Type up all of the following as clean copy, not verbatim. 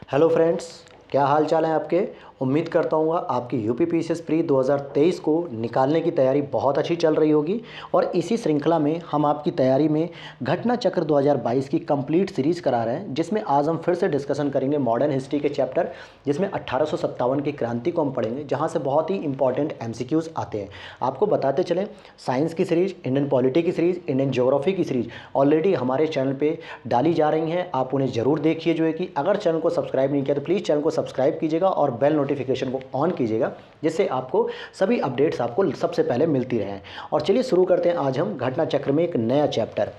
Hello friends, क्या हाल चाल है आपके। उम्मीद करता हूँ आपकी यूपीपीसीएस प्री 2023 को निकालने की तैयारी बहुत अच्छी चल रही होगी। और इसी श्रृंखला में हम आपकी तैयारी में घटना चक्र 2022 की कंप्लीट सीरीज़ करा रहे हैं, जिसमें आज हम फिर से डिस्कशन करेंगे मॉडर्न हिस्ट्री के चैप्टर, जिसमें 1857 की क्रांति को हम पढ़ेंगे, जहाँ से बहुत ही इंपॉर्टेंट एमसीक्यूज़ आते हैं। आपको बताते चलें, साइंस की सीरीज़, इंडियन पॉलिटी की सीरीज़, इंडियन ज्योग्राफी की सीरीज़ ऑलरेडी हमारे चैनल पर डाली जा रही हैं। आप उन्हें ज़रूर देखिए। जो है कि अगर चैनल को सब्सक्राइब नहीं किया तो प्लीज़ चैनल को सब्सक्राइब कीजिएगा और बेल नोटिफिकेशन को ऑन कीजिएगा, जिससे आपको सभी अपडेट्स आपको सबसे पहले मिलती रहें। और चलिए शुरू करते हैं आज हम घटना चक्र में एक नया चैप्टर।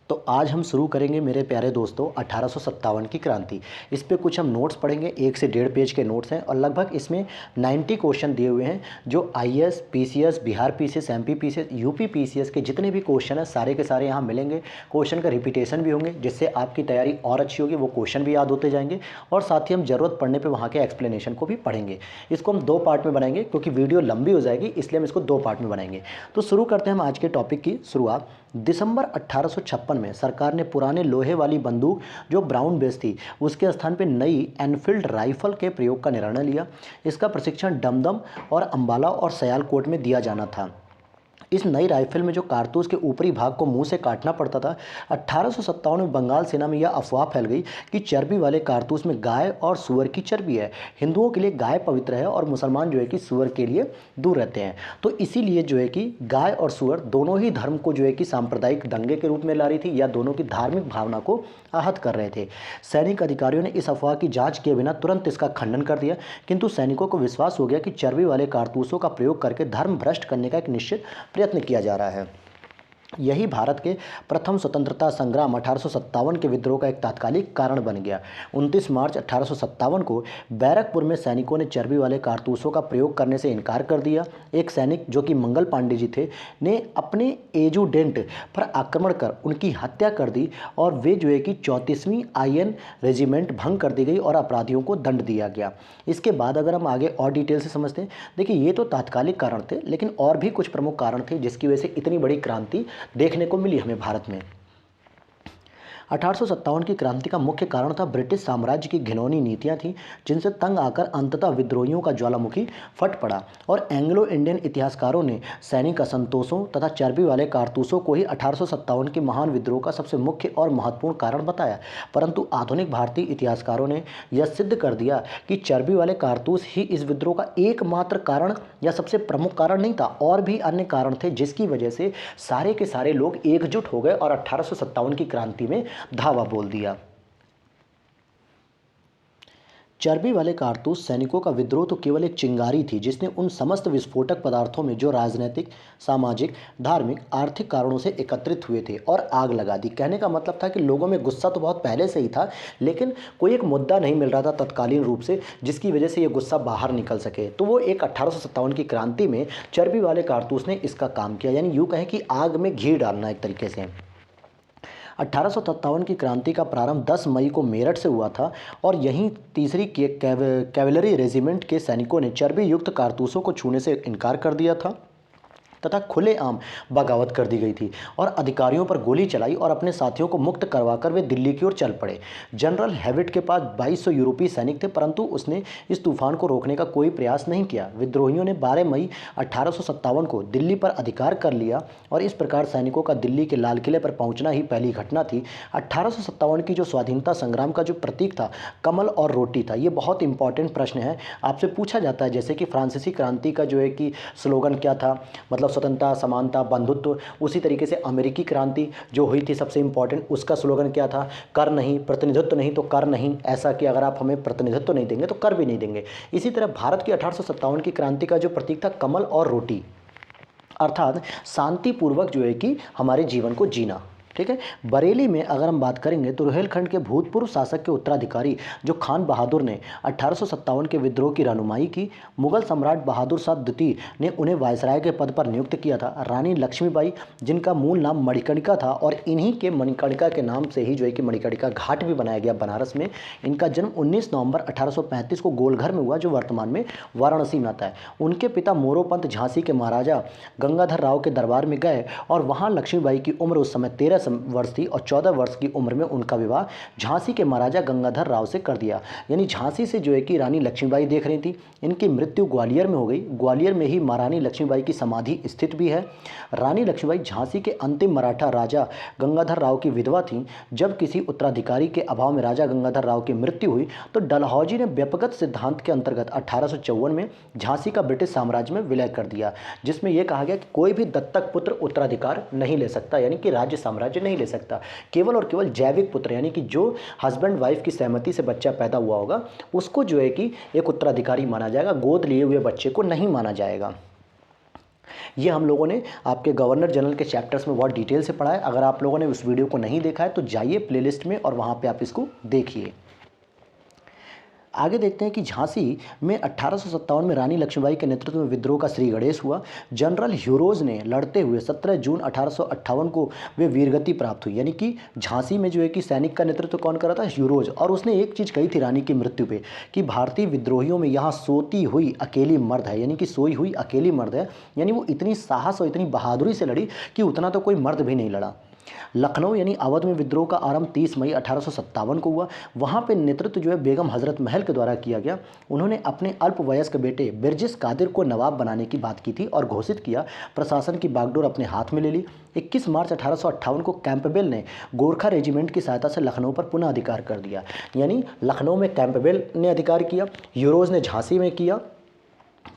तो आज हम शुरू करेंगे मेरे प्यारे दोस्तों 1857 की क्रांति। इस पे कुछ हम नोट्स पढ़ेंगे, 1 से 1.5 पेज के नोट्स हैं और लगभग इसमें 90 क्वेश्चन दिए हुए हैं, जो IAS, PCS, Bihar PCS, MP PCS, UP PCS के जितने भी क्वेश्चन हैं सारे के सारे यहाँ मिलेंगे। क्वेश्चन का रिपीटेशन भी होंगे, जिससे आपकी तैयारी और अच्छी होगी, वो क्वेश्चन भी याद होते जाएंगे। और साथ ही हम ज़रूरत पड़ने पर वहाँ के एक्सप्लेनेशन को भी पढ़ेंगे। इसको हम 2 पार्ट में बनाएंगे, क्योंकि वीडियो लंबी हो जाएगी, इसलिए हम इसको 2 पार्ट में बनाएंगे। तो शुरू करते हैं हम आज के टॉपिक की शुरुआत। दिसंबर 1856 में सरकार ने पुराने लोहे वाली बंदूक जो ब्राउन बेस थी, उसके स्थान पर नई एनफील्ड राइफल के प्रयोग का निर्णय लिया। इसका प्रशिक्षण दमदम और अंबाला और सयालकोट में दिया जाना था। इस नई राइफल में जो कारतूस के ऊपरी भाग को मुंह से काटना पड़ता था, 1857 में बंगाल सेना में यह अफवाह फैल गई कि चर्बी वाले कारतूस में गाय और सूअर की चर्बी है। हिंदुओं के लिए गाय पवित्र है और मुसलमान जो है कि सूअर के लिए दूर रहते हैं। तो इसीलिए जो है कि गाय और सूअर दोनों ही धर्म को जो है कि सांप्रदायिक दंगे के रूप में ला रही थी, या दोनों की धार्मिक भावना को आहत कर रहे थे। सैनिक अधिकारियों ने इस अफवाह की जांच किए बिना तुरंत इसका खंडन कर दिया, किंतु सैनिकों को विश्वास हो गया कि चर्बी वाले कारतूसों का प्रयोग करके धर्म भ्रष्ट करने का एक निश्चित प्रयत्न किया जा रहा है। यही भारत के प्रथम स्वतंत्रता संग्राम 1857 के विद्रोह का एक तात्कालिक कारण बन गया। 29 मार्च 1857 को बैरकपुर में सैनिकों ने चर्बी वाले कारतूसों का प्रयोग करने से इनकार कर दिया। एक सैनिक जो कि मंगल पांडे जी थे, ने अपने एजुडेंट पर आक्रमण कर उनकी हत्या कर दी और वे जो है कि 34वीं आईएन रेजिमेंट भंग कर दी गई और अपराधियों को दंड दिया गया। इसके बाद अगर हम आगे और डिटेल से समझते हैं, देखिए ये तो तात्कालिक कारण थे, लेकिन और भी कुछ प्रमुख कारण थे जिसकी वजह से इतनी बड़ी क्रांति देखने को मिली हमें भारत में। 1857 की क्रांति का मुख्य कारण था ब्रिटिश साम्राज्य की घिनौनी नीतियां थीं, जिनसे तंग आकर अंततः विद्रोहियों का ज्वालामुखी फट पड़ा। और एंग्लो इंडियन इतिहासकारों ने सैनिक असंतोषों तथा चर्बी वाले कारतूसों को ही 1857 के महान विद्रोह का सबसे मुख्य और महत्वपूर्ण कारण बताया। परंतु आधुनिक भारतीय इतिहासकारों ने यह सिद्ध कर दिया कि चर्बी वाले कारतूस ही इस विद्रोह का एकमात्र कारण या सबसे प्रमुख कारण नहीं था, और भी अन्य कारण थे, जिसकी वजह से सारे के सारे लोग एकजुट हो गए और 1857 की क्रांति में धावा बोल दिया। चर्बी वाले कारतूस सैनिकों का विद्रोह तो केवल एक चिंगारी थी, जिसने उन समस्त विस्फोटक पदार्थों में जो राजनीतिक, सामाजिक, धार्मिक, आर्थिक कारणों से एकत्रित हुए थे और आग लगा दी। कहने का मतलब था कि लोगों में गुस्सा तो बहुत पहले से ही था, लेकिन कोई एक मुद्दा नहीं मिल रहा था तत्कालीन रूप से, जिसकी वजह से ये गुस्सा बाहर निकल सके। तो वो एक 1857 की क्रांति में चर्बी वाले कारतूस ने इसका काम किया, यानी यूँ कहें कि आग में घी डालना एक तरीके से। 1857 की क्रांति का प्रारंभ 10 मई को मेरठ से हुआ था और यहीं तीसरी कैवेलरी रेजिमेंट के सैनिकों ने चर्बी युक्त कारतूसों को छूने से इनकार कर दिया था तथा खुलेआम बगावत कर दी गई थी और अधिकारियों पर गोली चलाई और अपने साथियों को मुक्त करवाकर वे दिल्ली की ओर चल पड़े। जनरल हैविट के पास 2200 यूरोपीय सैनिक थे, परंतु उसने इस तूफान को रोकने का कोई प्रयास नहीं किया। विद्रोहियों ने 12 मई 1857 को दिल्ली पर अधिकार कर लिया और इस प्रकार सैनिकों का दिल्ली के लाल किले पर पहुंचना ही पहली घटना थी। 1857 की जो स्वाधीनता संग्राम का जो प्रतीक था, कमल और रोटी था। ये बहुत इंपॉर्टेंट प्रश्न है, आपसे पूछा जाता है, जैसे कि फ्रांसीसी क्रांति का जो है कि स्लोगन क्या था, मतलब स्वतंत्रता, समानता, बंधुत्व। उसी तरीके से अमेरिकी क्रांति जो हुई थी सबसे इंपॉर्टेंट, उसका स्लोगन क्या था, कर नहीं, प्रतिनिधित्व नहीं तो कर नहीं। ऐसा कि अगर आप हमें प्रतिनिधित्व नहीं देंगे तो कर भी नहीं देंगे। इसी तरह भारत की 1857 की क्रांति का जो प्रतीक था, कमल और रोटी, अर्थात शांतिपूर्वक जो है कि हमारे जीवन को जीना। ठीक है। बरेली में अगर हम बात करेंगे तो रुहेलखंड के भूतपूर्व शासक के उत्तराधिकारी जो खान बहादुर ने 1857 के विद्रोह की रहनुमाई की, मुगल सम्राट बहादुर शाह द्वितीय ने उन्हें वायसराय के पद पर नियुक्त किया था। रानी लक्ष्मीबाई, जिनका मूल नाम मणिकर्णिका था और इन्हीं के मणिकर्णिका के नाम से ही जो है कि मणिकर्णिका घाट भी बनाया गया बनारस में। इनका जन्म 19 नवंबर 1835 को गोलघर में हुआ, जो वर्तमान में वाराणसी में आता है। उनके पिता मोरोपंत झांसी के महाराजा गंगाधर राव के दरबार में गए और वहाँ लक्ष्मीबाई की उम्र उस समय 13 वर्ष थी और 14 वर्ष की उम्र में उनका विवाह झांसी के महाराजा गंगाधर राव से कर दिया। यानी झांसी से जो है कि रानी लक्ष्मीबाई देख रही थी। इनकी मृत्यु ग्वालियर में हो गई। ग्वालियर में ही महारानी लक्ष्मीबाई की समाधि स्थित भी है। रानी लक्ष्मीबाई झांसी के अंतिम मराठा राजा गंगाधर राव की विधवा थीं। जब किसी उत्तराधिकारी के अभाव में राजा गंगाधर राव की मृत्यु हुई तो डलहौजी ने व्यक्तिगत सिद्धांत के अंतर्गत 1854 में झांसी का ब्रिटिश साम्राज्य में विलय कर दिया, जिसमें यह कहा गया कि कोई भी दत्तक पुत्र उत्तराधिकार नहीं ले सकता, यानी कि राज्य साम्राज्य नहीं ले सकता। केवल और केवल जैविक पुत्र, यानी कि जो हस्बैंड वाइफ की सहमति से बच्चा पैदा हुआ होगा उसको जो है कि एक उत्तराधिकारी माना जाएगा, गोद लिए हुए बच्चे को नहीं माना जाएगा। ये हम लोगों ने आपके गवर्नर जनरल के चैप्टर्स में बहुत डिटेल से पढ़ा है। अगर आप लोगों ने उस वीडियो को नहीं देखा है तो जाइए प्लेलिस्ट में और वहाँ पे आप इसको देखिए। आगे देखते हैं कि झांसी में 1857 में रानी लक्ष्मीबाई के नेतृत्व में विद्रोह का श्री गणेश हुआ। जनरल ह्यूरोज ने लड़ते हुए 17 जून 1858 को वे वीरगति प्राप्त हुई। यानी कि झांसी में जो है कि सैनिक का नेतृत्व कौन कर रहा था? ह्यूरोज। और उसने एक चीज़ कही थी रानी की मृत्यु पे कि भारतीय विद्रोहियों में यहाँ सोती हुई अकेली मर्द है, यानी कि सोई हुई अकेली मर्द है। यानी वो इतनी साहस और इतनी बहादुरी से लड़ी कि उतना तो कोई मर्द भी नहीं लड़ा। लखनऊ यानी अवध में विद्रोह का आरंभ 30 मई 1857 को हुआ। वहाँ पे नेतृत्व जो है बेगम हजरत महल के द्वारा किया गया। उन्होंने अपने अल्पवयस्क बेटे बिरजिस कादिर को नवाब बनाने की बात की थी और घोषित किया। प्रशासन की बागडोर अपने हाथ में ले ली। 21 मार्च 1858 को कैंपबेल ने गोरखा रेजिमेंट की सहायता से लखनऊ पर पुनः अधिकार कर दिया। यानी लखनऊ में कैंपबेल ने अधिकार किया, यूरोज ने झांसी में किया।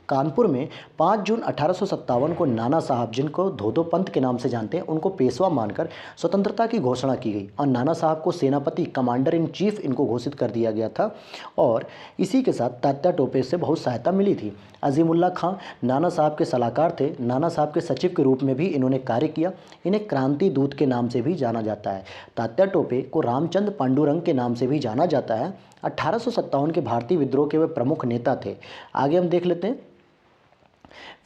कानपुर में 5 जून 1857 को नाना साहब, जिनको धोधो पंत के नाम से जानते हैं, उनको पेशवा मानकर स्वतंत्रता की घोषणा की गई और नाना साहब को सेनापति कमांडर इन चीफ इनको घोषित कर दिया गया था। और इसी के साथ तात्या टोपे से बहुत सहायता मिली थी। अजीमुल्ला खां नाना साहब के सलाहकार थे। नाना साहब के सचिव के रूप में भी इन्होंने कार्य किया। इन्हें क्रांति दूत के नाम से भी जाना जाता है। तात्या टोपे को रामचंद्र पांडुरंग के नाम से भी जाना जाता है। 1857 के भारतीय विद्रोह के वे प्रमुख नेता थे। आगे हम देख लेते हैं।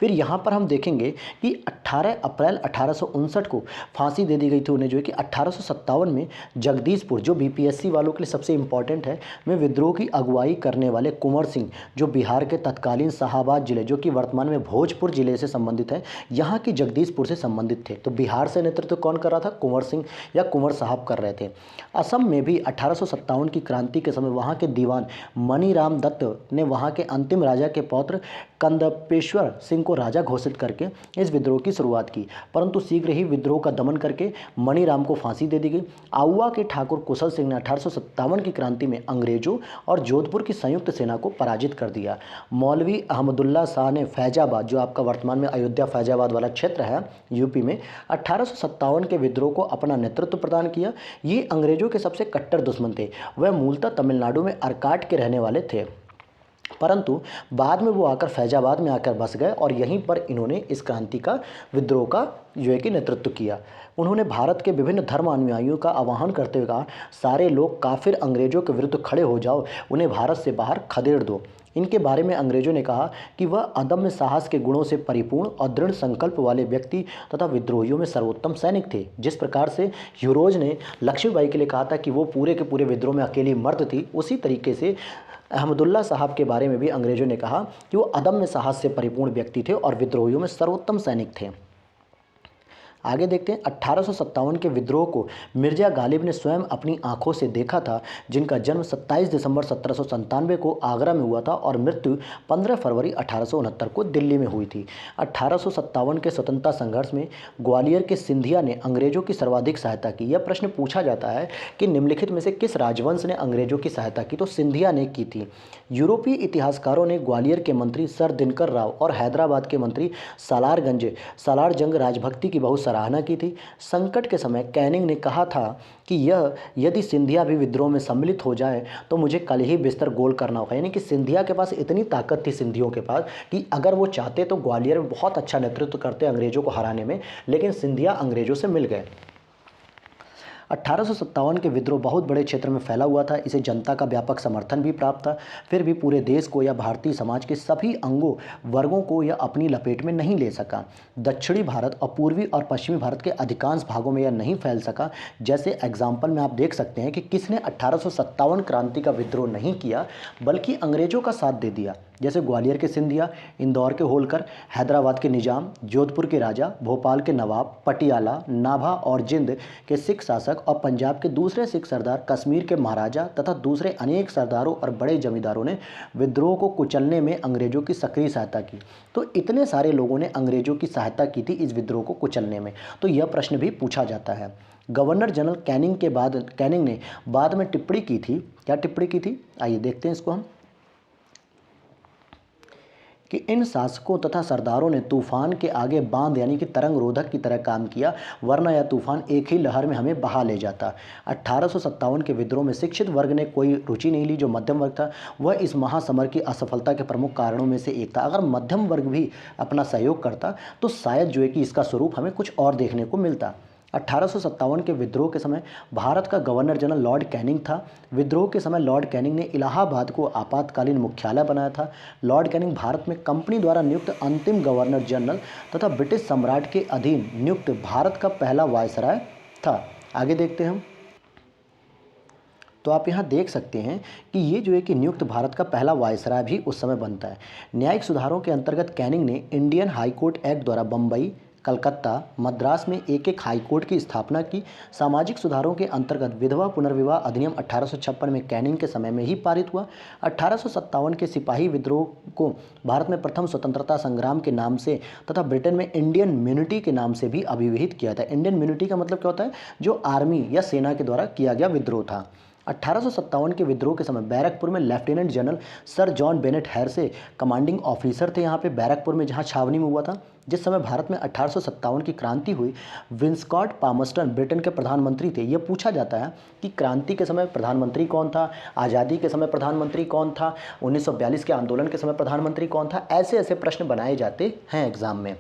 फिर यहाँ पर हम देखेंगे कि 18 अप्रैल 1859 को फांसी दे दी गई थी उन्हें, जो है कि 1857 में जगदीशपुर, जो बीपीएससी वालों के लिए सबसे इम्पॉर्टेंट है, में विद्रोह की अगुवाई करने वाले कुंवर सिंह, जो बिहार के तत्कालीन शाहाबाद जिले, जो कि वर्तमान में भोजपुर जिले से संबंधित है, यहाँ की जगदीशपुर से संबंधित थे। तो बिहार से नेतृत्व कौन कर रहा था? कुंवर सिंह या कुंवर साहब कर रहे थे। असम में भी 1857 की क्रांति के समय वहाँ के दीवान मणिराम दत्त ने वहाँ के अंतिम राजा के पौत्र कंदपेश्वर सिंह को राजा घोषित करके इस विद्रोह की शुरुआत की, परंतु शीघ्र ही विद्रोह का दमन करके मणिराम को फांसी दे दी गई। आउवा के ठाकुर कुशल सिंह ने 1857 की क्रांति में अंग्रेजों और जोधपुर की संयुक्त सेना को पराजित कर दिया। मौलवी अहमदुल्ला शाह ने फैजाबाद, जो आपका वर्तमान में अयोध्या फैजाबाद वाला क्षेत्र है यूपी में, 1857 के विद्रोह को अपना नेतृत्व प्रदान किया। ये अंग्रेजों के सबसे कट्टर दुश्मन थे। वह मूलतः तमिलनाडु में अरकाट के रहने वाले थे, परंतु बाद में वो आकर फैजाबाद में आकर बस गए और यहीं पर इन्होंने इस क्रांति का, विद्रोह का जो है कि नेतृत्व किया। उन्होंने भारत के विभिन्न धर्म अनुयायियों का आह्वान करते हुए कहा, सारे लोग काफिर अंग्रेजों के विरुद्ध खड़े हो जाओ, उन्हें भारत से बाहर खदेड़ दो। इनके बारे में अंग्रेजों ने कहा कि वह अदम्य साहस के गुणों से परिपूर्ण और दृढ़ संकल्प वाले व्यक्ति तथा विद्रोहियों में सर्वोत्तम सैनिक थे। जिस प्रकार से ह्यूरोज ने लक्ष्मीबाई के लिए कहा था कि वो पूरे के पूरे विद्रोह में अकेली मर्द थी, उसी तरीके से अहमदुल्ला साहब के बारे में भी अंग्रेजों ने कहा कि वो अदम्य साहस से परिपूर्ण व्यक्ति थे और विद्रोहियों में सर्वोत्तम सैनिक थे। आगे देखते हैं। 1857 के विद्रोह को मिर्जा गालिब ने स्वयं अपनी आंखों से देखा था, जिनका जन्म 27 दिसंबर 1797 को आगरा में हुआ था और मृत्यु 15 फरवरी 1869 को दिल्ली में हुई थी। 1857 के स्वतंत्रता संघर्ष में ग्वालियर के सिंधिया ने अंग्रेजों की सर्वाधिक सहायता की। यह प्रश्न पूछा जाता है कि निम्नलिखित में से किस राजवंश ने अंग्रेजों की सहायता की? तो सिंधिया ने की थी। यूरोपीय इतिहासकारों ने ग्वालियर के मंत्री सर दिनकर राव और हैदराबाद के मंत्री सालारजंग राजभक्ति की बहुत सराहना की थी। संकट के समय कैनिंग ने कहा था कि यदि सिंधिया भी विद्रोह में सम्मिलित हो जाए तो मुझे कल ही बिस्तर गोल करना होगा। यानी कि सिंधिया के पास इतनी ताकत थी, सिंधियों के पास, कि अगर वो चाहते तो ग्वालियर में बहुत अच्छा नेतृत्व करते अंग्रेजों को हराने में, लेकिन सिंधिया अंग्रेजों से मिल गए। 1857 के विद्रोह बहुत बड़े क्षेत्र में फैला हुआ था। इसे जनता का व्यापक समर्थन भी प्राप्त था। फिर भी पूरे देश को या भारतीय समाज के सभी अंगों वर्गों को यह अपनी लपेट में नहीं ले सका। दक्षिणी भारत और पूर्वी और पश्चिमी भारत के अधिकांश भागों में यह नहीं फैल सका। जैसे एग्जाम्पल में आप देख सकते हैं कि किसने 1857 क्रांति का विद्रोह नहीं किया बल्कि अंग्रेजों का साथ दे दिया। जैसे ग्वालियर के सिंधिया, इंदौर के होलकर, हैदराबाद के निजाम, जोधपुर के राजा, भोपाल के नवाब, पटियाला, नाभा और जिंद के सिख शासक और पंजाब के दूसरे सिख सरदार, कश्मीर के महाराजा तथा दूसरे अनेक सरदारों और बड़े जमींदारों ने विद्रोह को कुचलने में अंग्रेजों की सक्रिय सहायता की। तो इतने सारे लोगों ने अंग्रेजों की सहायता की थी इस विद्रोह को कुचलने में। तो यह प्रश्न भी पूछा जाता है। गवर्नर जनरल कैनिंग ने बाद में टिप्पणी की थी। क्या टिप्पणी की थी? आइए देखते हैं इसको हम, कि इन शासकों तथा सरदारों ने तूफान के आगे बांध यानी कि तरंग रोधक की तरह काम किया, वरना यह तूफान एक ही लहर में हमें बहा ले जाता। 1857 के विद्रोह में शिक्षित वर्ग ने कोई रुचि नहीं ली। जो मध्यम वर्ग था वह इस महासमर की असफलता के प्रमुख कारणों में से एक था। अगर मध्यम वर्ग भी अपना सहयोग करता तो शायद जो है कि इसका स्वरूप हमें कुछ और देखने को मिलता। 1857 के विद्रोह के समय भारत का गवर्नर जनरल लॉर्ड कैनिंग था। विद्रोह के समय लॉर्ड कैनिंग ने इलाहाबाद को आपातकालीन मुख्यालय बनाया था। लॉर्ड कैनिंग भारत में कंपनी द्वारा नियुक्त अंतिम गवर्नर जनरल तथा ब्रिटिश सम्राट के अधीन नियुक्त भारत का पहला वायसराय था। आगे देखते हैं हम। तो आप यहाँ देख सकते हैं कि ये जो है कि नियुक्त भारत का पहला वायसराय भी उस समय बनता है। न्यायिक सुधारों के अंतर्गत कैनिंग ने इंडियन हाई कोर्ट एक्ट द्वारा बम्बई, कलकत्ता, मद्रास में एक एक हाई कोर्ट की स्थापना की। सामाजिक सुधारों के अंतर्गत विधवा पुनर्विवाह अधिनियम 1856 में कैनिंग के समय में ही पारित हुआ। 1857 के सिपाही विद्रोह को भारत में प्रथम स्वतंत्रता संग्राम के नाम से तथा ब्रिटेन में इंडियन म्यूनिटी के नाम से भी अभिहित किया था। इंडियन म्यूनिटी का मतलब क्या होता है? जो आर्मी या सेना के द्वारा किया गया विद्रोह था। 1857 के विद्रोह के समय बैरकपुर में lieutenant general sir John Bennet Hearsey commanding officer थे यहाँ पे बैरकपुर में, जहाँ छावनी में हुआ था। जिस समय भारत में 1857 की क्रांति हुई, विंस्कॉट पामस्टन ब्रिटेन के प्रधानमंत्री थे। यह पूछा जाता है कि क्रांति के समय प्रधानमंत्री कौन था, आज़ादी के समय प्रधानमंत्री कौन था, 1942 के आंदोलन के समय प्रधानमंत्री कौन था। ऐसे ऐसे प्रश्न बनाए जाते हैं एग्जाम में।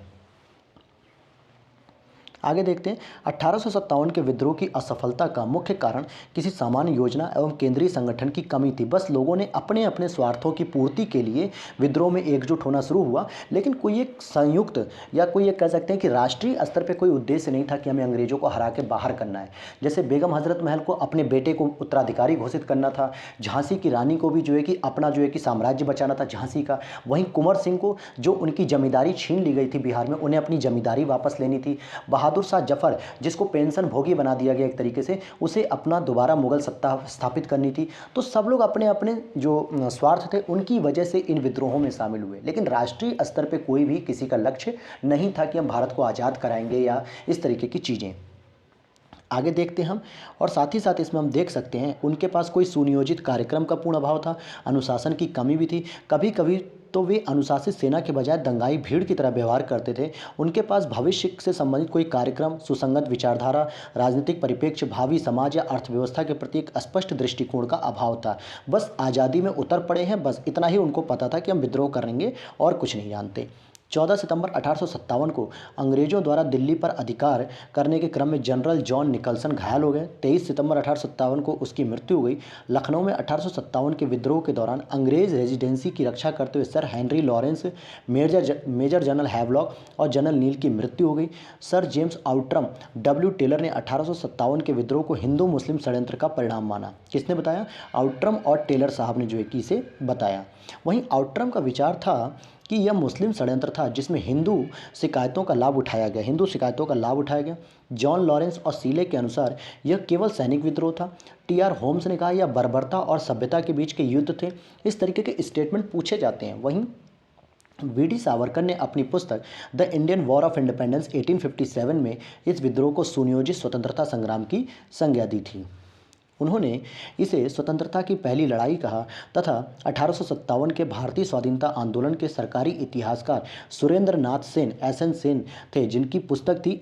आगे देखते हैं। 1857 के विद्रोह की असफलता का मुख्य कारण किसी सामान्य योजना एवं केंद्रीय संगठन की कमी थी। बस लोगों ने अपने अपने स्वार्थों की पूर्ति के लिए विद्रोह में एकजुट होना शुरू हुआ, लेकिन कोई एक संयुक्त या कोई एक कह सकते हैं कि राष्ट्रीय स्तर पर कोई उद्देश्य नहीं था कि हमें अंग्रेजों को हरा के बाहर करना है। जैसे बेगम हजरत महल को अपने बेटे को उत्तराधिकारी घोषित करना था, झांसी की रानी को भी जो है कि अपना जो है कि साम्राज्य बचाना था झांसी का। वहीं कुंवर सिंह को जो उनकी जमींदारी छीन ली गई थी बिहार में, उन्हें अपनी जमींदारी वापस लेनी थी। बहादुर शाह जफर, जिसको पेंशन भोगी बना दिया गया एक तरीके से, उसे अपना दोबारा मुगल सत्ता स्थापित करनी थी। तो सब लोग अपने अपने जो स्वार्थ थे उनकी वजह से इन विद्रोहों में शामिल हुए, लेकिन राष्ट्रीय स्तर पे कोई भी किसी का लक्ष्य नहीं था कि हम भारत को आज़ाद कराएंगे या इस तरीके की चीज़ें। आगे देखते हैं हम, और साथ ही साथ इसमें हम देख सकते हैं उनके पास कोई सुनियोजित कार्यक्रम का पूर्ण अभाव था, अनुशासन की कमी भी थी। कभी कभी तो वे अनुशासित सेना के बजाय दंगाई भीड़ की तरह व्यवहार करते थे। उनके पास भविष्य से संबंधित कोई कार्यक्रम, सुसंगत विचारधारा, राजनीतिक परिप्रेक्ष्य, भावी समाज या अर्थव्यवस्था के प्रति एक स्पष्ट दृष्टिकोण का अभाव था। बस आज़ादी में उतर पड़े हैं, बस इतना ही उनको पता था कि हम विद्रोह करेंगे और कुछ नहीं जानते। 14 सितंबर 1857 को अंग्रेजों द्वारा दिल्ली पर अधिकार करने के क्रम में जनरल जॉन निकलसन घायल हो गए। 23 सितंबर 1857 को उसकी मृत्यु हो गई। लखनऊ में 1857 के विद्रोह के दौरान अंग्रेज रेजिडेंसी की रक्षा करते हुए Sir Henry Lawrence, Major General Havelock और जनरल नील की मृत्यु हो गई। Sir James Outram, W Taylor ने 1857 के विद्रोह को हिंदू मुस्लिम षड्यंत्र का परिणाम माना। किसने बताया? आउट्रम और टेलर साहब ने जो है कि इसे बताया। वहीं आउट्रम का विचार था कि यह मुस्लिम षड्यंत्र था जिसमें हिंदू शिकायतों का लाभ उठाया गया। जॉन लॉरेंस और सीले के अनुसार यह केवल सैनिक विद्रोह था। टी.आर. होम्स ने कहा यह बर्बरता और सभ्यता के बीच के युद्ध थे। इस तरीके के स्टेटमेंट पूछे जाते हैं। वहीं वी.डी. सावरकर ने अपनी पुस्तक the Indian war of independence 1857 में इस विद्रोह को सुनियोजित स्वतंत्रता संग्राम की संज्ञा दी थी। उन्होंने इसे स्वतंत्रता की पहली लड़ाई कहा तथा 1857 के भारतीय स्वाधीनता आंदोलन के सरकारी इतिहासकार सुरेंद्र नाथ सेन एस.एन. सेन थे, जिनकी पुस्तक थी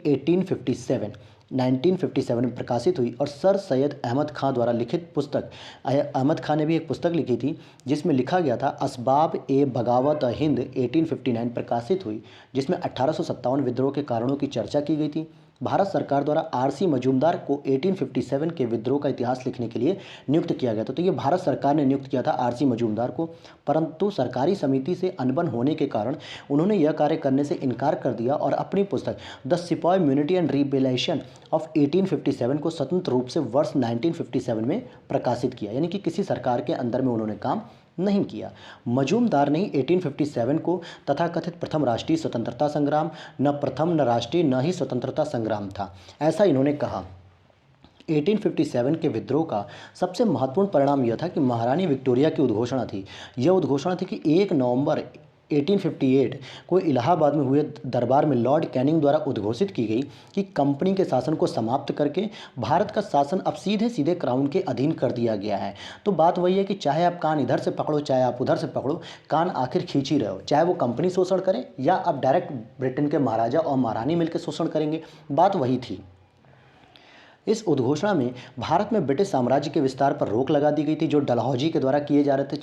1957 में प्रकाशित हुई। और सर सैयद अहमद खां द्वारा लिखित पुस्तक, अहमद खां ने भी एक पुस्तक लिखी थी जिसमें लिखा गया था असबाब ए बगावत हिंद 1859 प्रकाशित हुई, जिसमें 1857 विद्रोह के कारणों की चर्चा की गई थी। भारत सरकार द्वारा आरसी मजूमदार को 1857 के विद्रोह का इतिहास लिखने के लिए नियुक्त किया गया था। तो ये भारत सरकार ने नियुक्त किया था आरसी मजूमदार को, परंतु सरकारी समिति से अनबन होने के कारण उन्होंने यह कार्य करने से इनकार कर दिया और अपनी पुस्तक द सिपॉय म्यूनिटी एंड रिबेलेशन ऑफ 1857 को स्वतंत्र रूप से वर्ष 1957 में प्रकाशित किया, यानी कि किसी सरकार के अंदर में उन्होंने काम नहीं किया। मजूमदार ने 1857 को तथाकथित प्रथम राष्ट्रीय स्वतंत्रता संग्राम, न प्रथम न राष्ट्रीय न ही स्वतंत्रता संग्राम था, ऐसा इन्होंने कहा। 1857 के विद्रोह का सबसे महत्वपूर्ण परिणाम यह था कि महारानी विक्टोरिया की उद्घोषणा थी। यह उद्घोषणा थी कि 1 नवंबर 1858 को इलाहाबाद में हुए दरबार में लॉर्ड कैनिंग द्वारा उद्घोषित की गई कि कंपनी के शासन को समाप्त करके भारत का शासन अब सीधे सीधे क्राउन के अधीन कर दिया गया है। तो बात वही है कि चाहे आप कान इधर से पकड़ो चाहे आप उधर से पकड़ो, कान आखिर खींच ही रहे हो, चाहे वो कंपनी शोषण करे या आप डायरेक्ट ब्रिटेन के महाराजा और महारानी मिलकर शोषण करेंगे, बात वही थी। इस उद्घोषणा में भारत में ब्रिटिश साम्राज्य के विस्तार पर रोक लगा दी गई थी, जो डलहौजी के द्वारा किए जा रहे थे।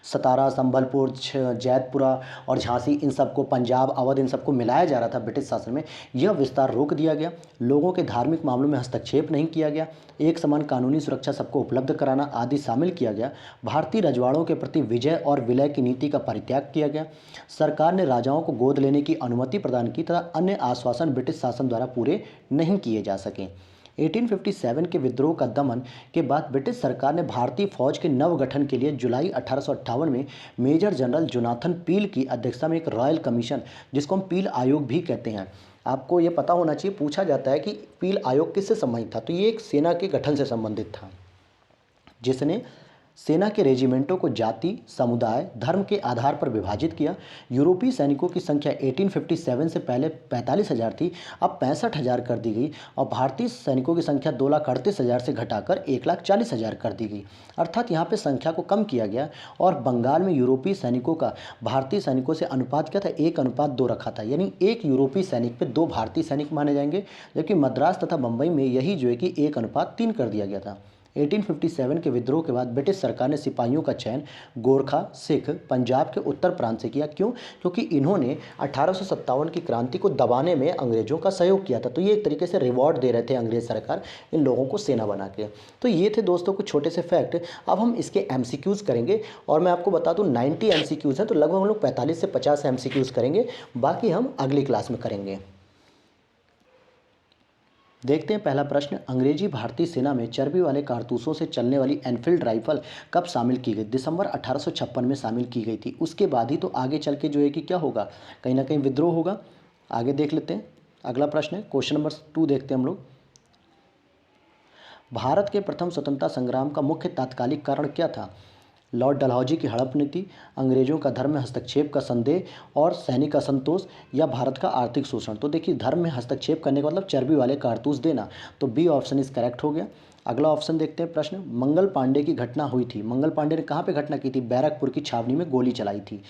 सतारा, संबलपुर, जैतपुरा और झांसी, इन सबको, पंजाब, अवध, इन सबको मिलाया जा रहा था ब्रिटिश शासन में। यह विस्तार रोक दिया गया। लोगों के धार्मिक मामलों में हस्तक्षेप नहीं किया गया। एक समान कानूनी सुरक्षा सबको उपलब्ध कराना आदि शामिल किया गया। भारतीय रजवाड़ों के प्रति विजय और विलय की नीति का परित्याग किया गया। सरकार ने राजाओं को गोद लेने की अनुमति प्रदान की तथा अन्य आश्वासन ब्रिटिश शासन द्वारा पूरे नहीं किए जा सके। 1857 के विद्रोह का दमन के बाद ब्रिटिश सरकार ने भारतीय फौज के नवगठन के लिए जुलाई 1858 में मेजर जनरल जोनाथन पील की अध्यक्षता में एक रॉयल कमीशन, जिसको हम पील आयोग भी कहते हैं, आपको ये पता होना चाहिए, पूछा जाता है कि पील आयोग किससे संबंधित था, तो ये एक सेना के गठन से संबंधित था, जिसने सेना के रेजिमेंटों को जाति, समुदाय, धर्म के आधार पर विभाजित किया। यूरोपीय सैनिकों की संख्या 1857 से पहले 45,000 थी, अब 65,000 कर दी गई और भारतीय सैनिकों की संख्या 2,38,000 से घटाकर 1,40,000 कर दी गई। अर्थात यहाँ पे संख्या को कम किया गया और बंगाल में यूरोपीय सैनिकों का भारतीय सैनिकों से अनुपात क्या था, 1:2 रखा था, यानी 1 यूरोपीय सैनिक पे 2 भारतीय सैनिक माने जाएंगे। जबकि मद्रास तथा बम्बई में यही जो है कि 1:3 कर दिया गया था। 1857 के विद्रोह के बाद ब्रिटिश सरकार ने सिपाहियों का चयन गोरखा, सिख, पंजाब के उत्तर प्रांत से किया। क्यों? क्योंकि इन्होंने 1857 की क्रांति को दबाने में अंग्रेजों का सहयोग किया था। तो ये एक तरीके से रिवॉर्ड दे रहे थे अंग्रेज सरकार इन लोगों को सेना बना के। तो ये थे दोस्तों कुछ छोटे से फैक्ट। अब हम इसके एमसीक्यूज़ करेंगे और मैं आपको बता दूं 90 एमसीक्यूज़ हैं, तो लगभग हम लोग 45 से 50 एमसीक्यूज़ करेंगे, बाकी हम अगली क्लास में करेंगे। देखते हैं पहला प्रश्न, अंग्रेजी भारतीय सेना में चर्बी वाले कारतूसों से चलने वाली एनफील्ड राइफल कब शामिल की गई? दिसंबर 1856 में शामिल की गई थी। उसके बाद ही तो आगे चल के जो है कि क्या होगा, कहीं ना कहीं विद्रोह होगा। आगे देख लेते हैं, अगला प्रश्न है क्वेश्चन नंबर 2 देखते हैं हम लोग। भारत के प्रथम स्वतंत्रता संग्राम का मुख्य तात्कालिक कारण क्या था? लॉर्ड डलहौजी की हड़प नीति, अंग्रेजों का धर्म में हस्तक्षेप का संदेह और सैनिक असंतोष, या भारत का आर्थिक शोषण। तो देखिए, धर्म में हस्तक्षेप करने का मतलब चर्बी वाले कारतूस देना, तो बी ऑप्शन इज करेक्ट हो गया। अगला ऑप्शन देखते हैं प्रश्न, मंगल पांडे की घटना हुई थी। मंगल पांडे ने कहाँ पे घटना की थी? बैरकपुर की छावनी में गोली चलाई थी।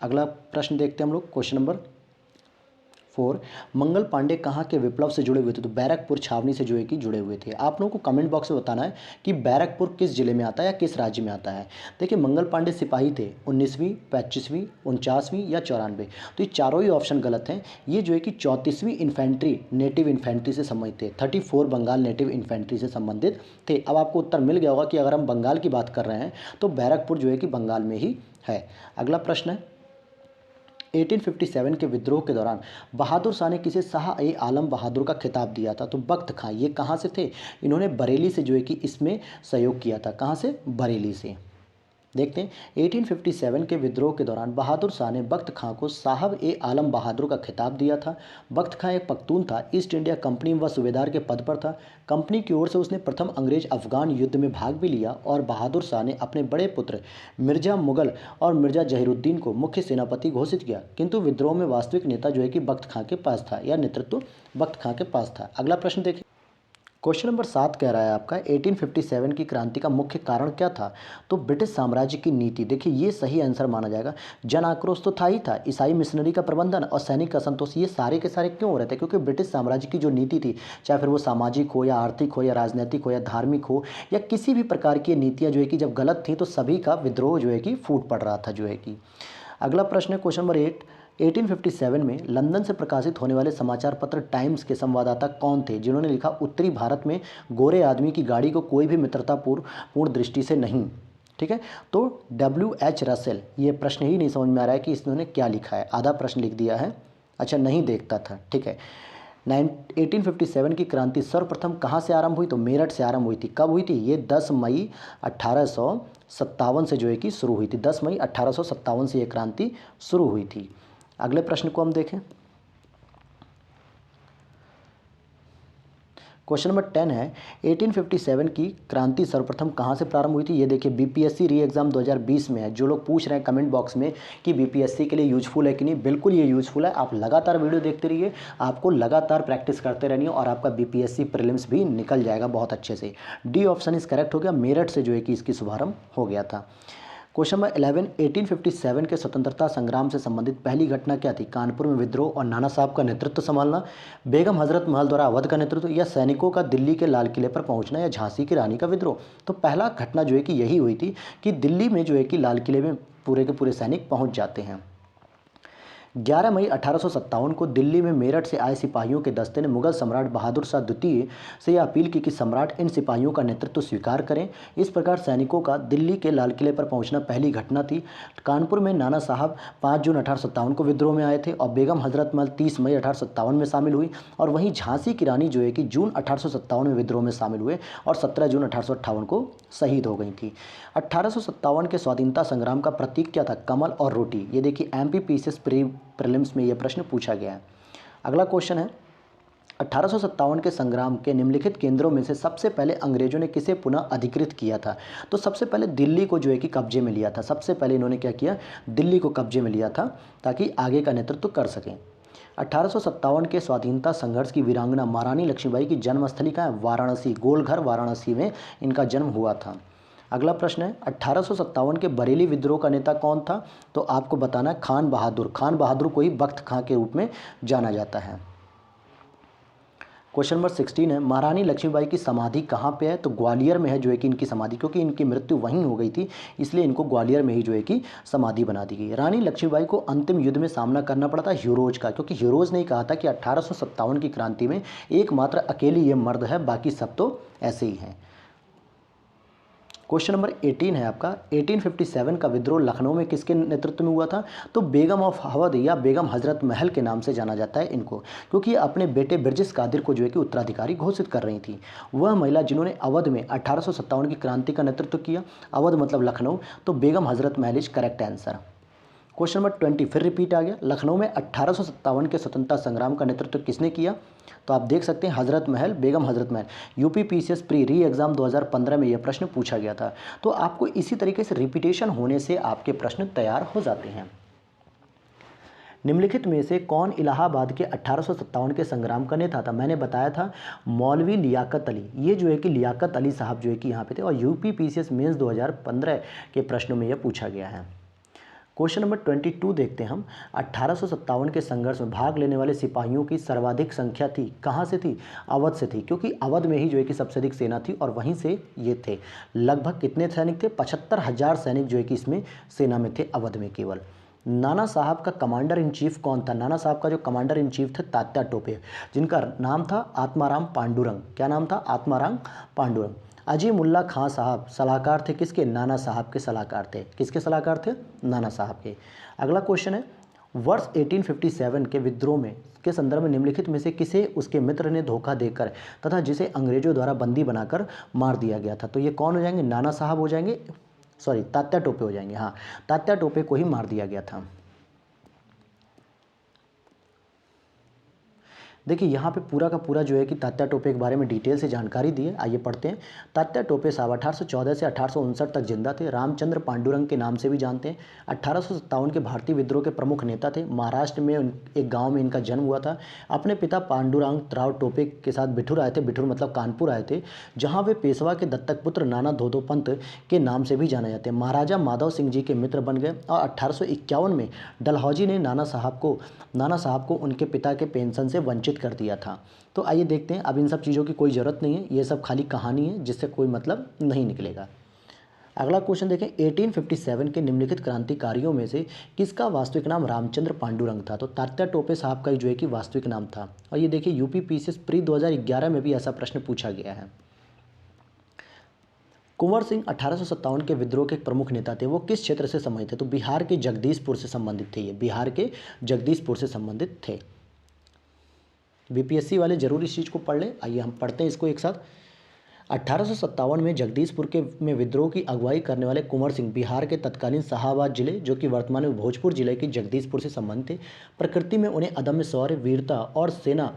अगला प्रश्न देखते हैं हम लोग क्वेश्चन नंबर 4, मंगल पांडे कहाँ के विप्लव से जुड़े हुए थे? तो बैरकपुर छावनी से जो है कि जुड़े हुए थे। आप लोगों को कमेंट बॉक्स में बताना है कि बैरकपुर किस जिले में आता है या किस राज्य में आता है। देखिए, मंगल पांडे सिपाही थे 19वीं, 25वीं, 49वीं या 94। तो ये चारों ही ऑप्शन गलत हैं। ये जो है कि 34वीं इन्फेंट्री, नेटिव इन्फेंट्री से संबंधित थे। 34 बंगाल नेटिव इन्फेंट्री से संबंधित थे। अब आपको उत्तर मिल गया होगा कि अगर हम बंगाल की बात कर रहे हैं तो बैरकपुर जो है कि बंगाल में ही है। अगला प्रश्न है, 1857 के विद्रोह के दौरान बहादुर शाह ने किसे शाह-ए-आलम बहादुर का खिताब दिया था? तो बख्त खां। ये कहाँ से थे? इन्होंने बरेली से जो है कि इसमें सहयोग किया था। कहाँ से? बरेली से। देखते हैं, 1857 के विद्रोह के दौरान बहादुर शाह ने बख्त खां को साहब-ए-आलम बहादुर का खिताब दिया था। बख्त खां एक पख्तून था, ईस्ट इंडिया कंपनी में वह सूबेदार के पद पर था। कंपनी की ओर से उसने प्रथम अंग्रेज अफगान युद्ध में भाग भी लिया और बहादुर शाह ने अपने बड़े पुत्र मिर्जा मुगल और मिर्जा जहीरुद्दीन को मुख्य सेनापति घोषित किया। किंतु विद्रोह में वास्तविक नेता जो है कि बख्त खां के पास था, या नेतृत्व बख्त खां के पास था। अगला प्रश्न देखिए, क्वेश्चन नंबर 7 कह रहा है आपका 1857 की क्रांति का मुख्य कारण क्या था? तो ब्रिटिश साम्राज्य की नीति। देखिए, ये सही आंसर माना जाएगा। जन आक्रोश तो था ही था, ईसाई मिशनरी का प्रबंधन और सैनिक असंतोष, ये सारे के सारे क्यों हो रहे थे? क्योंकि ब्रिटिश साम्राज्य की जो नीति थी, चाहे फिर वो सामाजिक हो या आर्थिक हो या राजनीतिक हो या धार्मिक हो या किसी भी प्रकार की नीतियाँ जो है कि जब गलत थी तो सभी का विद्रोह जो है कि फूट पड़ रहा था जो है कि। अगला प्रश्न है क्वेश्चन नंबर 8, 1857 में लंदन से प्रकाशित होने वाले समाचार पत्र टाइम्स के संवाददाता कौन थे जिन्होंने लिखा उत्तरी भारत में गोरे आदमी की गाड़ी को कोई भी मित्रतापूर्ण दृष्टि से नहीं। ठीक है, तो W.H. रसेल, ये प्रश्न ही नहीं समझ में आ रहा है कि इसने क्या लिखा है, आधा प्रश्न लिख दिया है। अच्छा, नहीं देखता था। ठीक है, 1857 की क्रांति सर्वप्रथम कहाँ से आरंभ हुई? तो मेरठ से आरंभ हुई थी। कब हुई थी? ये 10 मई 1857 से जो है कि शुरू हुई थी। 10 मई 1857 से ये क्रांति शुरू हुई थी। अगले प्रश्न को हम देखें। क्वेश्चन नंबर 10 है 1857 की क्रांति सर्वप्रथम कहाँ से प्रारंभ हुई थी? ये देखिए बीपीएससी री एग्ज़ाम 2020 में है। जो लोग पूछ रहे हैं कमेंट बॉक्स में कि बीपीएससी के लिए यूजफुल है कि नहीं, बिल्कुल ये यूजफुल है। आप लगातार वीडियो देखते रहिए, आपको लगातार प्रैक्टिस करते रहनी है और आपका बीपीएससी प्रीलिम्स भी निकल जाएगा बहुत अच्छे से। डी ऑप्शन इस करेक्ट हो गया, मेरठ से जो है कि इसकी शुभारंभ हो गया था। क्वेश्चन नंबर 11, 1857 के स्वतंत्रता संग्राम से संबंधित पहली घटना क्या थी? कानपुर में विद्रोह और नाना साहब का नेतृत्व संभालना, बेगम हजरत महल द्वारा अवध का नेतृत्व, या सैनिकों का दिल्ली के लाल किले पर पहुंचना, या झांसी की रानी का विद्रोह। तो पहला घटना जो है कि यही हुई थी कि दिल्ली में जो है कि लाल किले में पूरे के पूरे सैनिक पहुँच जाते हैं। 11 मई 1857 को दिल्ली में मेरठ से आए सिपाहियों के दस्ते ने मुगल सम्राट बहादुर शाह द्वितीय से यह अपील की कि सम्राट इन सिपाहियों का नेतृत्व स्वीकार करें। इस प्रकार सैनिकों का दिल्ली के लाल किले पर पहुंचना पहली घटना थी। कानपुर में नाना साहब 5 जून 1857 को विद्रोह में आए थे और बेगम हजरत महल 30 मई 1857 में शामिल हुई। और वहीं झांसी की रानी जो है कि जून 1857 में विद्रोह में शामिल हुए और 17 जून 1858 को शहीद हो गई थी। 1857 के स्वाधीनता संग्राम का प्रतीक क्या था? कमल और रोटी। ये देखिए एमपीपीसीएस प्रीलिम्स में यह प्रश्न पूछा गया है। अगला क्वेश्चन है 1857 के संग्राम के निम्नलिखित केंद्रों में से सबसे पहले अंग्रेजों ने किसे पुनः अधिकृत किया था? तो सबसे पहले दिल्ली को जो है कि कब्जे में लिया था। सबसे पहले इन्होंने क्या किया? दिल्ली को कब्जे में लिया था ताकि आगे का नेतृत्व कर सकें। 1857 के स्वाधीनता संघर्ष की वीरांगना महारानी लक्ष्मीबाई की जन्मस्थली का है? वाराणसी, गोलघर वाराणसी में इनका जन्म हुआ था। अगला प्रश्न है 1857 के बरेली विद्रोह का नेता कौन था? तो आपको बताना है खान बहादुर। खान बहादुर को ही बख्त खां के रूप में जाना जाता है। क्वेश्चन नंबर 16 है महारानी लक्ष्मीबाई की समाधि कहाँ पे है? तो ग्वालियर में है जो है कि इनकी समाधि, क्योंकि इनकी मृत्यु वहीं हो गई थी इसलिए इनको ग्वालियर में ही जो है कि समाधि बना दी गई। रानी लक्ष्मीबाई को अंतिम युद्ध में सामना करना पड़ा था ह्यूरोज का, क्योंकि ह्यूरोज ने कहा था कि 1857 की क्रांति में एकमात्र अकेली ये मर्द है, बाकी सब तो ऐसे ही हैं। क्वेश्चन नंबर 18 है आपका 1857 का विद्रोह लखनऊ में किसके नेतृत्व में हुआ था? तो बेगम ऑफ अवध या बेगम हजरत महल के नाम से जाना जाता है इनको, क्योंकि ये अपने बेटे बिरजिस कादिर को जो है कि उत्तराधिकारी घोषित कर रही थी। वह महिला जिन्होंने अवध में 1857 की क्रांति का नेतृत्व किया, अवध मतलब लखनऊ, तो Begum Hazrat Mahal is correct answer. Question number 20 फिर रिपीट आ गया। लखनऊ में 1857 के स्वतंत्रता संग्राम का नेतृत्व किसने किया? तो आप देख सकते हैं हजरत महल, बेगम हजरत महल। यूपीपीसीएस प्री री एग्जाम 2015 में यह प्रश्न पूछा गया था। तो आपको इसी तरीके से रिपीटेशन होने से आपके प्रश्न तैयार हो जाते हैं। निम्नलिखित में से कौन इलाहाबाद के 1857 के संग्राम का नेता था? मैंने बताया था मौलवी लियाकत अली। ये जो है कि लियाकत अली साहब जो है कि यहाँ पे थे और यूपीपीसीएस मेंस 2015 के प्रश्नों में यह पूछा गया है। क्वेश्चन नंबर 22 देखते हैं हम। 1857 के संघर्ष में भाग लेने वाले सिपाहियों की सर्वाधिक संख्या थी, कहाँ से थी? अवध से थी, क्योंकि अवध में ही जो है कि सबसे अधिक सेना थी और वहीं से ये थे। लगभग कितने सैनिक थे? 75,000 सैनिक जो है कि इसमें सेना में थे, अवध में केवल। नाना साहब का कमांडर इन चीफ कौन था? नाना साहब का जो कमांडर इन चीफ थे तात्या टोपे, जिनका नाम था आत्माराम पांडुरंग। क्या नाम था? आत्माराम पांडुरंग। अजीमुल्ला खां साहब सलाहकार थे किसके? नाना साहब के सलाहकार थे। किसके सलाहकार थे? नाना साहब के। अगला क्वेश्चन है वर्ष 1857 के विद्रोह में के संदर्भ में निम्नलिखित में से किसे उसके मित्र ने धोखा देकर तथा जिसे अंग्रेजों द्वारा बंदी बनाकर मार दिया गया था? तो ये कौन हो जाएंगे? नाना साहब हो जाएंगे, सॉरी तात्या टोपे हो जाएंगे। हाँ, तात्या टोपे को ही मार दिया गया था। देखिए यहाँ पे पूरा का पूरा जो है कि तात्या टोपे के बारे में डिटेल से जानकारी दी है। आइए पढ़ते हैं। तात्या टोपे साहब 1814 से 1859 तक जिंदा थे। रामचंद्र पांडुरंग के नाम से भी जानते हैं। 1857 के भारतीय विद्रोह के प्रमुख नेता थे। महाराष्ट्र में एक गांव में इनका जन्म हुआ था। अपने पिता पांडुरंग राव टोपे के साथ बिठूर आए थे। बिठूर मतलब कानपुर आए थे, जहाँ वे पेशवा के दत्तक पुत्र नाना धोधो पंत के नाम से भी जाने जाते हैं। महाराजा माधव सिंह जी के मित्र बन गए और 1851 में डलहौजी ने नाना साहब को उनके पिता के पेंशन से वंचित कर दिया था। तो आइए देखते हैं। अब इन सब चीज़ों की कोई ज़रूरत नहीं है, ये सब खाली कहानी है जिससे कोई मतलब नहीं निकलेगा। अगला क्वेश्चन देखें, 1857 के निम्नलिखित क्रांतिकारियों में से किसका वास्तविक नाम रामचंद्र पांडुरंग था? तो तात्या टोपे साहब का जो है कि वास्तविक नाम था। और ये देखिए यूपी पीसीएस प्री 2011 में भी ऐसा प्रश्न पूछा गया है। कुंवर सिंह 1857 के विद्रोह के एक प्रमुख नेता थे, वो किस क्षेत्र से संबंधित थे? तो बिहार के जगदीशपुर से संबंधित थे। ये बिहार के जगदीशपुर से संबंधित थे। बीपीएससी वाले जरूर इस चीज़ को पढ़ लें। आइए हम पढ़ते हैं इसको एक साथ। 1857 में जगदीशपुर के में विद्रोह की अगुवाई करने वाले कुंवर सिंह बिहार के तत्कालीन शाहाबाद जिले, जो कि वर्तमान में भोजपुर जिले के जगदीशपुर से संबंधित थे। प्रकृति में उन्हें अदम्य शौर्य, वीरता और सेना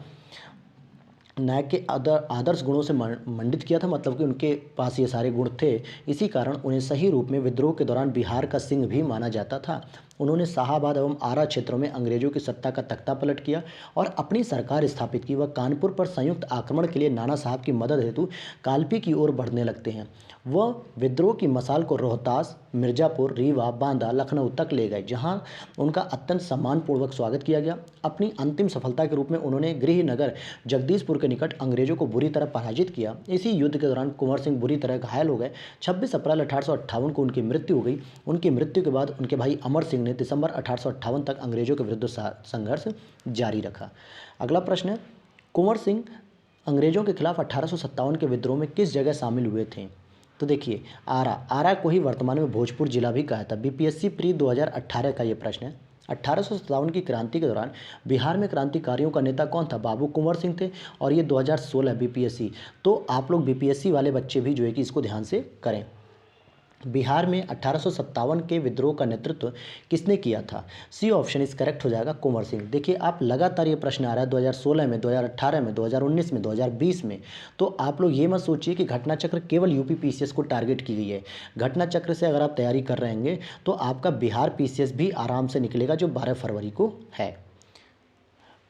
नायक के आदर्श गुणों से मंडित किया था, मतलब कि उनके पास ये सारे गुण थे। इसी कारण उन्हें सही रूप में विद्रोह के दौरान बिहार का सिंह भी माना जाता था। उन्होंने शाहाबाद एवं आरा क्षेत्रों में अंग्रेजों की सत्ता का तख्ता पलट किया और अपनी सरकार स्थापित की। वह कानपुर पर संयुक्त आक्रमण के लिए नाना साहब की मदद हेतु कालपी की ओर बढ़ने लगते हैं। वह विद्रोह की मसाल को रोहतास, मिर्जापुर, रीवा, बांदा, लखनऊ तक ले गए, जहां उनका अत्यंत सम्मानपूर्वक स्वागत किया गया। अपनी अंतिम सफलता के रूप में उन्होंने गृहनगर जगदीशपुर के निकट अंग्रेजों को बुरी तरह पराजित किया। इसी युद्ध के दौरान कुंवर सिंह बुरी तरह घायल हो गए। 26 अप्रैल 1858 को उनकी मृत्यु हो गई। उनकी मृत्यु के बाद उनके भाई अमर सिंह ने दिसंबर 1858 तक अंग्रेजों के विरुद्ध संघर्ष जारी रखा। अगला प्रश्न है, कुंवर सिंह अंग्रेजों के खिलाफ 1857 के विद्रोह में किस जगह शामिल हुए थे? तो देखिए आरा को ही वर्तमान में भोजपुर जिला भी कहा था। बीपीएससी प्री 2018 का ये प्रश्न है। 1857 की क्रांति के दौरान बिहार में क्रांतिकारियों का नेता कौन था? बाबू कुंवर सिंह थे। और ये 2016 बीपीएससी, तो आप लोग बीपीएससी वाले बच्चे भी जो है कि इसको ध्यान से करें। बिहार में 1857 के विद्रोह का नेतृत्व किसने किया था? सी ऑप्शन इस करेक्ट हो जाएगा, कुंवर सिंह। देखिए आप लगातार ये प्रश्न आ रहा है 2016 में, 2018 में, 2019 में, 2020 में। तो आप लोग ये मत सोचिए कि घटना चक्र केवल यूपी पीसीएस को टारगेट की गई है। घटना चक्र से अगर आप तैयारी कर रहेंगे तो आपका बिहार पीसीएस भी आराम से निकलेगा, जो 12 फरवरी को है।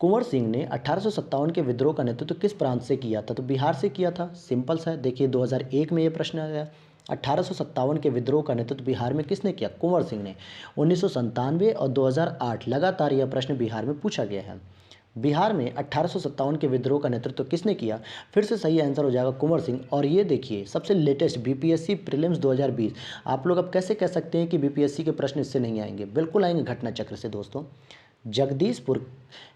कुंवर सिंह ने 1857 के विद्रोह का नेतृत्व किस प्रांत से किया था? तो बिहार से किया था। सिंपल सा है। देखिए 2001 में ये प्रश्न आया। 1857 के विद्रोह का नेतृत्व बिहार में किसने किया? कुंवर सिंह ने। 1997 और 2008 लगातार यह प्रश्न बिहार में पूछा गया है। बिहार में 1857 के विद्रोह का नेतृत्व किसने किया? फिर से सही आंसर हो जाएगा कुंवर सिंह। और ये देखिए सबसे लेटेस्ट बीपीएससी प्रीलिम्स 2020। आप लोग अब कैसे कह सकते हैं कि बीपीएससी के प्रश्न इससे नहीं आएंगे? बिल्कुल आएंगे घटना चक्र से दोस्तों। जगदीशपुर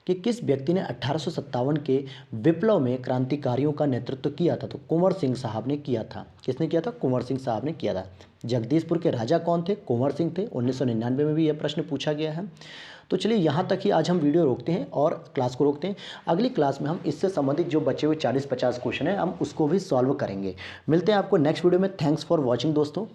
के किस व्यक्ति ने 1857 के विप्लव में क्रांतिकारियों का नेतृत्व किया था? तो कुंवर सिंह साहब ने किया था। किसने किया था? कुंवर सिंह साहब ने किया था। जगदीशपुर के राजा कौन थे? कुंवर सिंह थे। 1999 में भी यह प्रश्न पूछा गया है। तो चलिए यहाँ तक ही आज हम वीडियो रोकते हैं और क्लास को रोकते हैं। अगली क्लास में हम इससे संबंधित जो बचे हुए 40-50 क्वेश्चन हैं हम उसको भी सॉल्व करेंगे। मिलते हैं आपको नेक्स्ट वीडियो में। थैंक्स फॉर वॉचिंग दोस्तों।